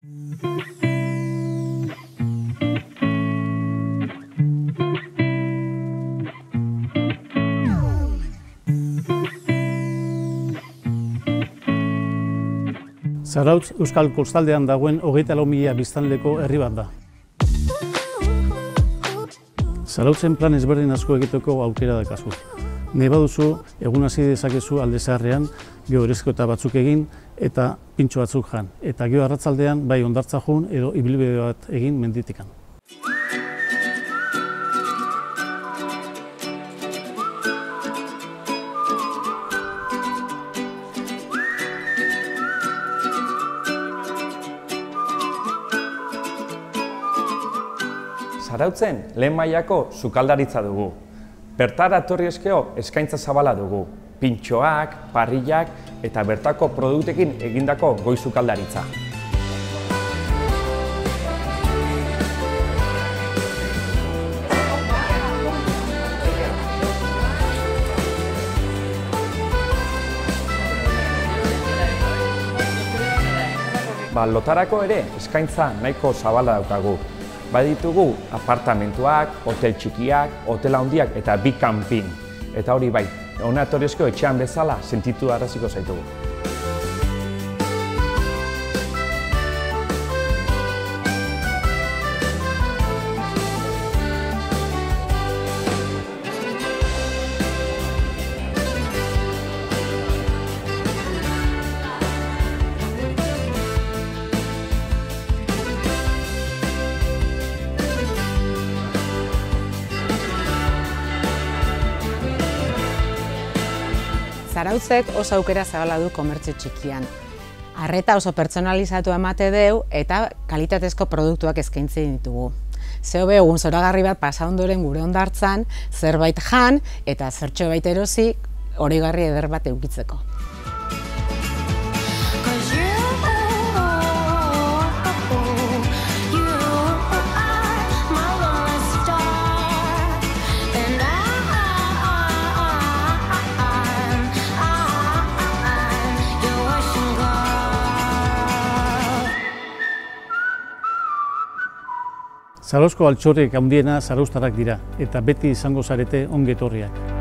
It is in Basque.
Zarautz Euskal Kostaldean dagoen 24.000 biztanleko herri bat da. Zarautzen plan ezberdin asko egiteko aukera dakazu. Nahi baduzu, egun hasi dezakezu alde zaharrean, gero erezketa batzuk egin eta pintxo batzuk jan. Eta gero arratzaldean bai hondartza joan edo ibilbide bat egin menditikan. Zarautzen lehen mailako sukaldaritza dugu. Bertara etorri eskeo eskaintza zabala dugu. Pintxoak, parrillak eta bertako produktekin egindako goi sukaldaritza. Lotarako ere eskaintza nahiko zabala daukagu. Baditugu apartamentuak, hotel txikiak, hotel handiak eta bi kanpin. Eta hori bai, hona etorrezko etxean bezala sentitu arraziko zaitugu. Zarautzek oso aukera zabala du komertzio txikian. Arreta oso pertsonalizatu emate deu eta kalitatezko produktuak eskaintzen ditugu. Zeo be egun zoragarri bat pasa ondoren gure hondartzan, zerbait jan eta zertxo bait erosi oroigarri eder bat edukitzeko. Zarauzko altxorrik handiena zarauztarrak dira eta beti izango zarete ongi etorriak.